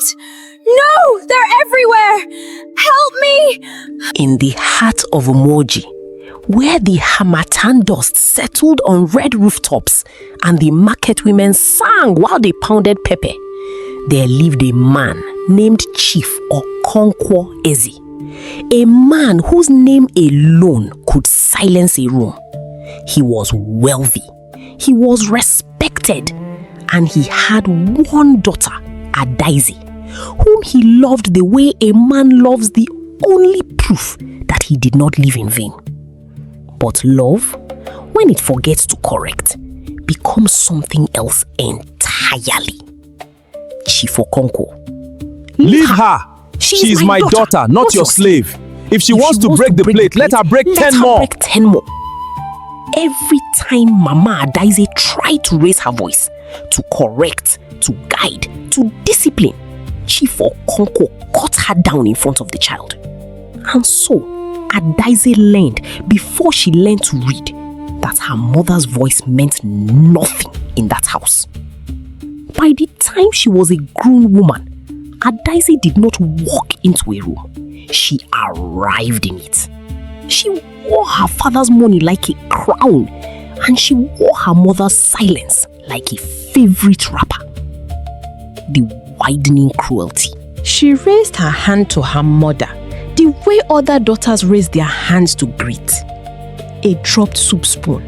What? No! They're everywhere! Help me! In the heart of Umoji, where the harmattan dust settled on red rooftops and the market women sang while they pounded pepper, there lived a man named Chief Okonkwo Eze, a man whose name alone could silence a room. He was wealthy, he was respected, and he had one daughter, Adaeze, whom he loved the way a man loves the only proof that he did not live in vain. But love, when it forgets to correct, becomes something else entirely. Chief Okonkwo. Leave her! She's my daughter, not your slave. If she wants to break the plate, let her break 10 more. Every time Mama Adaeze tried to raise her voice, to correct, to guide, to discipline, Chief Okonkwo cut her down in front of the child. And so, Adaeze learned, before she learned to read, that her mother's voice meant nothing in that house. By the time she was a grown woman, Adaeze did not walk into a room. She arrived in it. She wore her father's money like a crown, and she wore her mother's silence like a favorite wrapper. The widening cruelty. She raised her hand to her mother the way other daughters raise their hands to greet. A dropped soup spoon,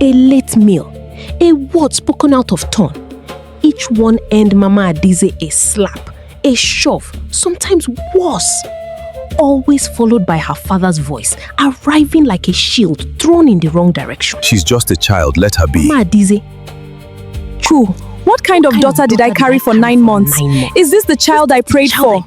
a late meal, a word spoken out of turn. Each one earned Mama Adaeze a slap, a shove, sometimes worse. Always followed by her father's voice, arriving like a shield thrown in the wrong direction. She's just a child, let her be. Mama Adaeze. True. What kind of daughter did I carry for 9 months? Is this the child I prayed for?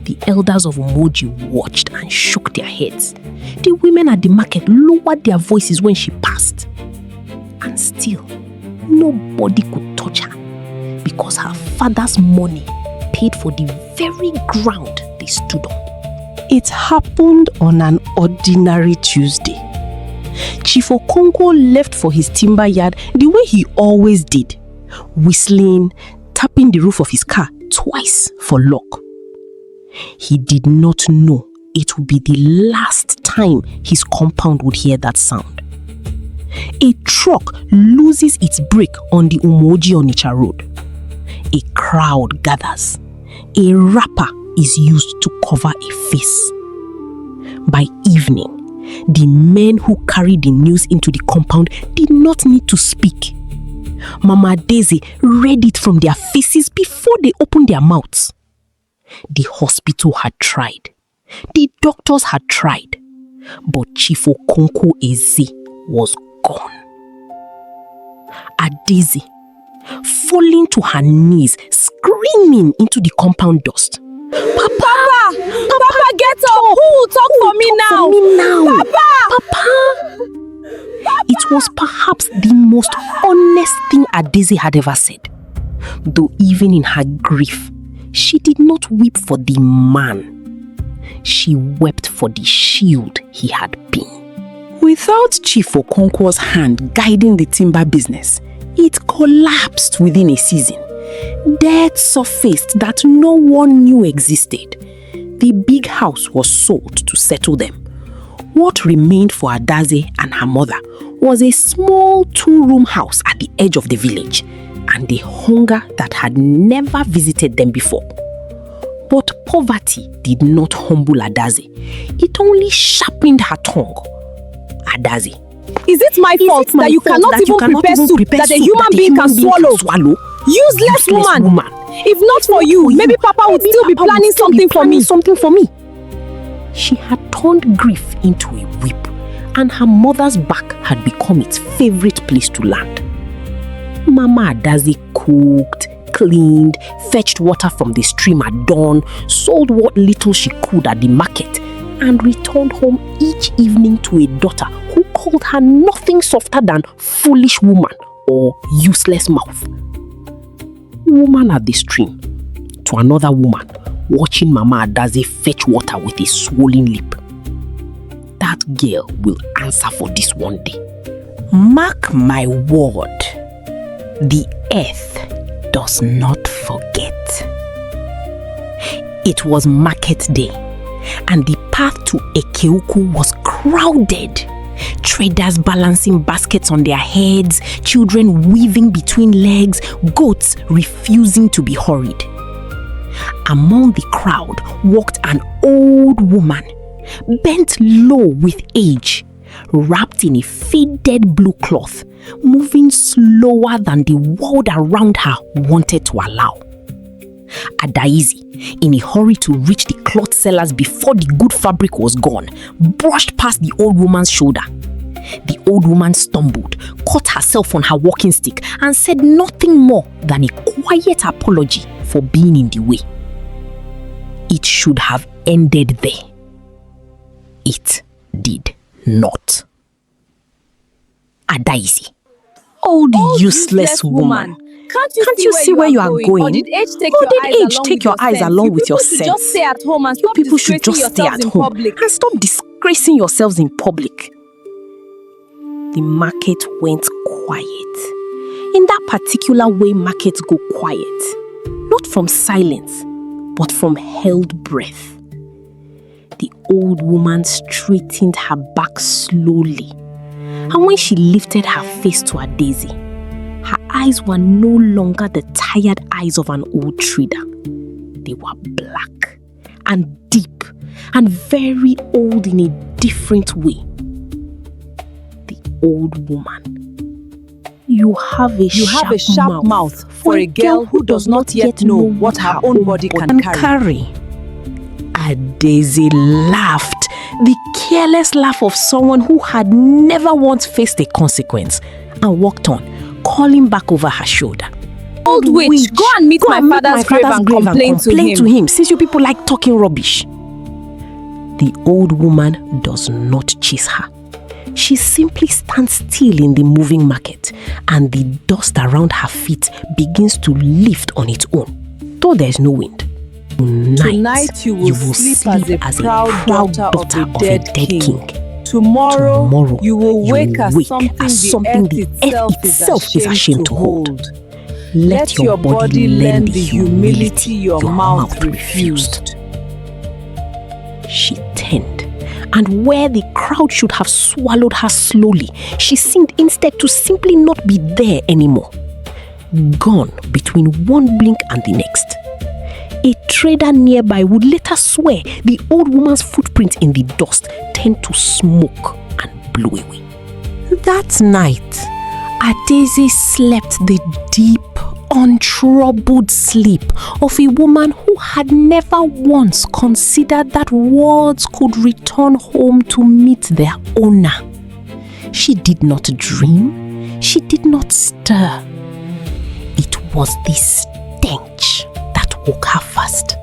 The elders of Umoji watched and shook their heads. The women at the market lowered their voices when she passed. And still, nobody could touch her because her father's money paid for the very ground they stood on. It happened on an ordinary Tuesday. Chief Okonkwo left for his timber yard the way he always did, whistling, tapping the roof of his car twice for luck. He did not know it would be the last time his compound would hear that sound. A truck loses its brake on the Umoji-Onitsha road. A crowd gathers. A wrapper is used to cover a face. By evening, the men who carried the news into the compound did not need to speak. Mama Adaeze read it from their faces before they opened their mouths. The hospital had tried. The doctors had tried. But Chief Okonkwo Eze was gone. Adaeze, falling to her knees, screaming into the compound dust. Papa, get up! Who will talk for me now? Papa! It was perhaps the most honest thing Adaeze had ever said. Though even in her grief, she did not weep for the man. She wept for the shield he had been. Without Chief Okonkwo's hand guiding the timber business, it collapsed within a season. Debt surfaced that no one knew existed. The big house was sold to settle them. What remained for Adaeze and her mother was a small 2-room house at the edge of the village, and a hunger that had never visited them before. But poverty did not humble Adaeze. It only sharpened her tongue. Adaeze, is it my fault that you cannot even prepare soup that a human being can swallow? Useless woman! If not for you, maybe Papa would still be planning something for me. She had turned grief into a whip, and her mother's back had become its favorite place to land. Mama Adaeze cooked, cleaned, fetched water from the stream at dawn, sold what little she could at the market, and returned home each evening to a daughter who called her nothing softer than foolish woman or useless mouth. Woman at the stream, to another woman, watching Mama Adaeze fetch water with a swollen lip. That girl will answer for this one day. Mark my word, the earth does not forget. It was market day, and the path to Ekeuku was crowded. Traders balancing baskets on their heads, children weaving between legs, goats refusing to be hurried. Among the crowd walked an old woman, bent low with age, wrapped in a faded blue cloth, moving slower than the world around her wanted to allow. Adaeze, in a hurry to reach the cloth sellers before the good fabric was gone, brushed past the old woman's shoulder. The old woman stumbled, caught herself on her walking stick, and said nothing more than a quiet apology for being in the way. It should have ended there. It did not. Adaeze, old useless woman. Can't you see where you are going? Or did age take your eyes along with your sense? Just stay at home and You people should just stay at home and stop disgracing yourselves in public. The market went quiet. In that particular way markets go quiet. Not from silence, but from held breath. The old woman straightened her back slowly. And when she lifted her face to Adaeze, her eyes were no longer the tired eyes of an old trader. They were black and deep and very old in a different way. The old woman. You have a sharp mouth for a girl who does not yet know what her own body can carry. Adaeze laughed, the careless laugh of someone who had never once faced a consequence, and walked on, calling back over her shoulder. Old witch, go and meet my father's grave and complain to him. Since you people like talking rubbish. The old woman does not chase her. She simply stands still in the moving market, and the dust around her feet begins to lift on its own, though there is no wind. Tonight you will sleep as a proud daughter of a dead king. Tomorrow you will wake as something the earth itself is ashamed to hold. Let your body learn the humility your mouth refused. She turned, and where the crowd should have swallowed her slowly, she seemed instead to simply not be there anymore. Gone between one blink and the next. A trader nearby would later swear the old woman's footprint in the dust turned to smoke and blew away. That night, Adaeze slept the deep, untroubled sleep of a woman who had never once considered that words could return home to meet their owner. She did not dream. She did not stir. It was the stench that woke her first.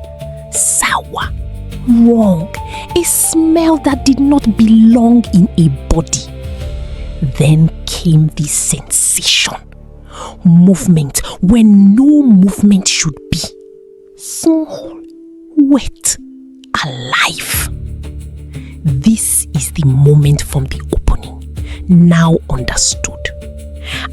Sour, wrong, a smell that did not belong in a body. Then came the sensation. Movement when no movement should be. Small, wet, alive. This is the moment from the opening, now understood.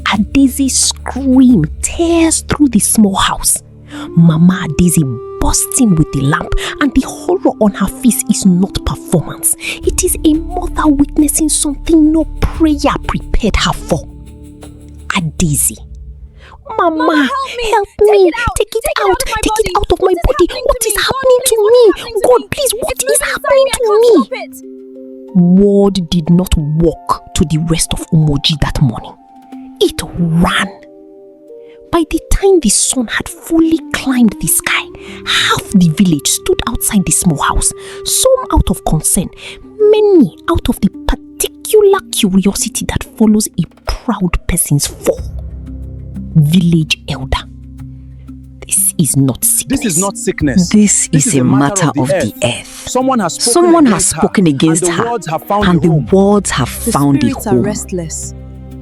Adaeze scream tears through the small house. Mama Adaeze busts in with the lamp, and the horror on her face is not performance. It is a mother witnessing something no prayer prepared her for. Adaeze. Mama, help me. Take it out of my body. What is happening to me? God, please, what is happening to me? Word did not walk to the rest of Umoji that morning. It ran. By the time the sun had fully climbed the sky, half the village stood outside the small house, some out of concern, many out of the particular curiosity that follows a proud person's fall. Village elder. This is not sickness. This is not sickness. This is a matter of the earth. Someone has spoken against her, and the words have found a home. Are restless.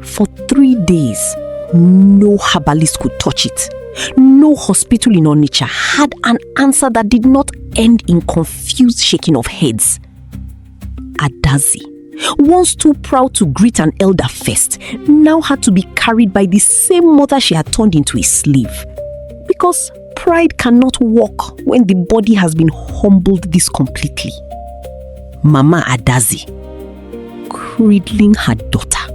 For 3 days, no herbalist could touch it. No hospital in Onitsha had an answer that did not end in confused shaking of heads. Adaeze, once too proud to greet an elder first, now had to be carried by the same mother she had turned into a slave. Because pride cannot walk when the body has been humbled this completely. Mama Adaeze, cradling her daughter,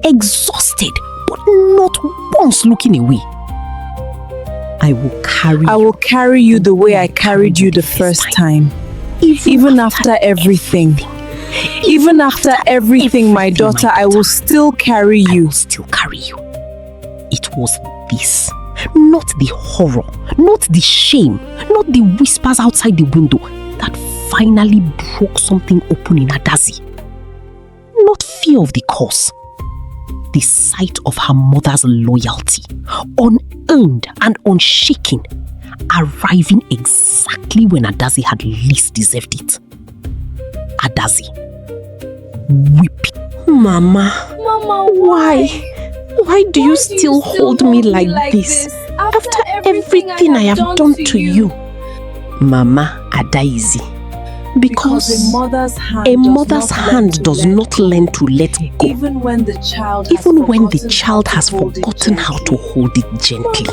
exhausted but not once looking away. I will carry you the way I carried you the first time. Even after everything. Even after everything, my daughter, I will still carry you. It was this, not the horror, not the shame, not the whispers outside the window that finally broke something open in Adaeze. Not fear of the cause. The sight of her mother's loyalty, unearned and unshaken, arriving exactly when Adaeze had least deserved it. Adaeze, weeping. Mama, why? Why do you still hold me like this after everything I have done to you? Mama Adaeze, because a mother's hand does not learn to let go, even when the child has forgotten how to hold it gently.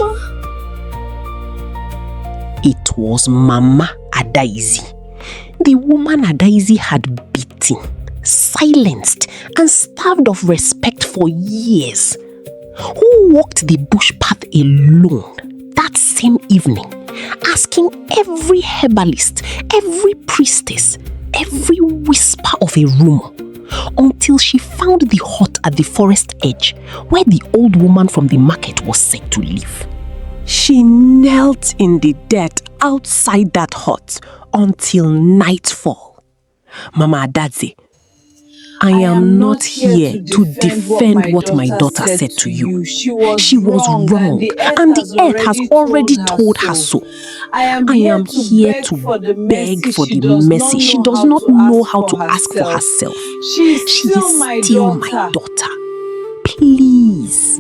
It was Mama Adaeze, the woman Adaeze had beaten, silenced, and starved of respect for years, who walked the bush path alone that same evening, asking every herbalist, every priestess, every whisper of a rumor, until she found the hut at the forest edge where the old woman from the market was said to live. She knelt in the dirt outside that hut until nightfall. Mama Adaeze, I am not here to defend what my daughter said to you. She was wrong, and the earth has already told her so. I am here to beg for the mercy she does not know how to ask for herself. She is still my daughter. Please.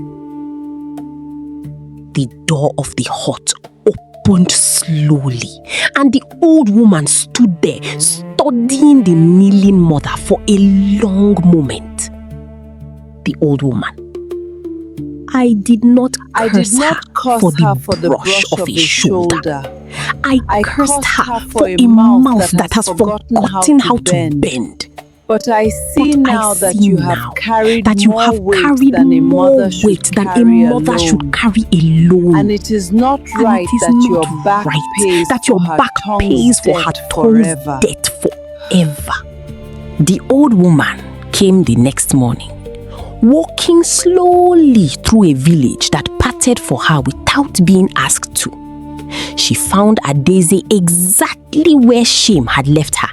The door of the hut opened slowly, and the old woman stood there, studying the kneeling mother for a long moment. The old woman. I did not curse her for the brush of a shoulder. I cursed her for a mouth that has forgotten how to bend. But I see now that you have carried more weight than a mother should carry alone. And it is not right that your back pays for her tongue's death forever. The old woman came the next morning, walking slowly through a village that parted for her without being asked to. She found Adaeze exactly where shame had left her,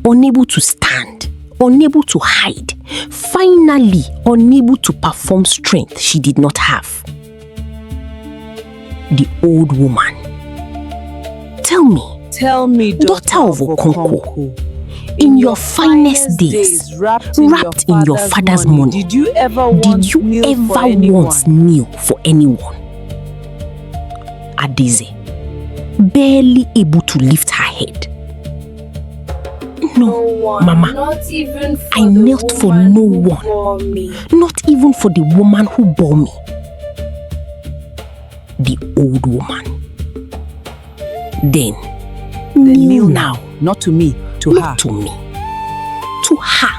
unable to stand, unable to hide, finally unable to perform strength she did not have. The old woman. Tell me, daughter of Okonkwo, in your finest days, wrapped in your father's money, did you ever once kneel for anyone? Adaeze, barely able to lift her head. No, Mama, I knelt for no one, not even for the woman who bore me. The old woman. Then kneel now. Not to me, to her. To me. To her.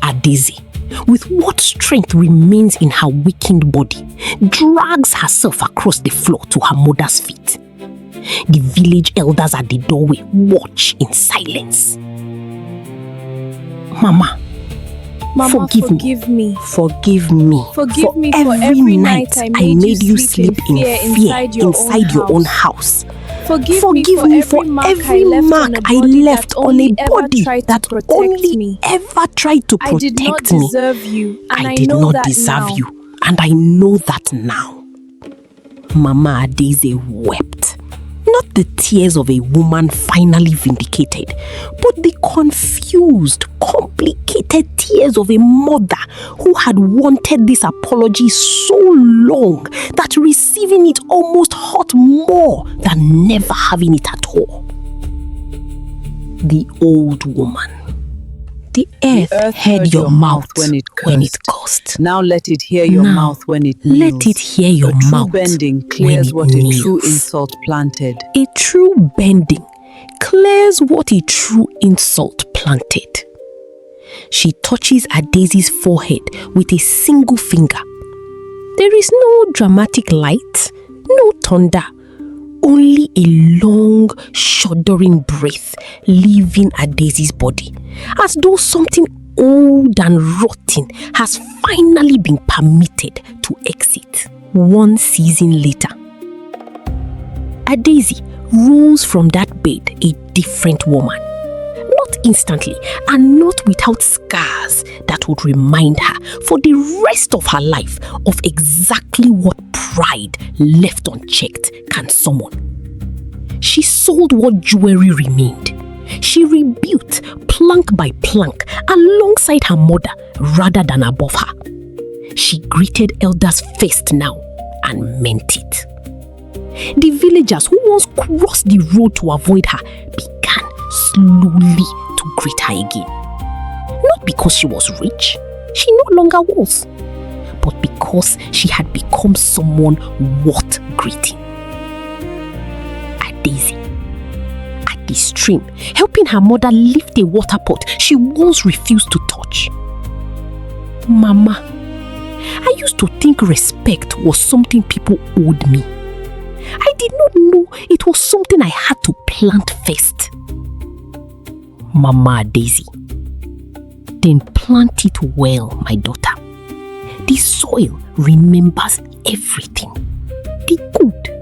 Adaeze, with what strength remains in her weakened body, drags herself across the floor to her mother's feet. The village elders at the doorway watch in silence. Mama, forgive me. Forgive me for every night I made you sleep in fear inside your own house. Forgive me for every mark I left on a body that only ever tried to protect me. I did not deserve you, and I know that now. Mama Adaeze wept. Not the tears of a woman finally vindicated, but the confused, complicated tears of a mother who had wanted this apology so long that receiving it almost hurt more than never having it at all. The old woman. The earth heard your mouth when it when it cursed. Now let it hear your mouth when it kneels. Let it hear your a mouth true bending clears when what it a kneels. true insult planted. A true bending clears what a true insult planted. She touches Adaeze's forehead with a single finger. There is no dramatic light, no thunder, only a long, shuddering breath leaving Adaeze's body, as though something old and rotten has finally been permitted to exit. One season later, Adaeze rose from that bed a different woman. Not instantly and not without scars that would remind her for the rest of her life of exactly what pride left unchecked can summon. She sold what jewelry remained. She rebuilt plank by plank alongside her mother rather than above her. She greeted elders first now and meant it. The villagers who once crossed the road to avoid her began slowly to greet her again. Not because she was rich, she no longer was, but because she had become someone worth greeting. Adaeze, at the stream, helping her mother lift a water pot she once refused to touch. Mama, I used to think respect was something people owed me. I did not know it was something I had to plant first. Mama Adaeze, then plant it well, my daughter. The soil remembers everything, the good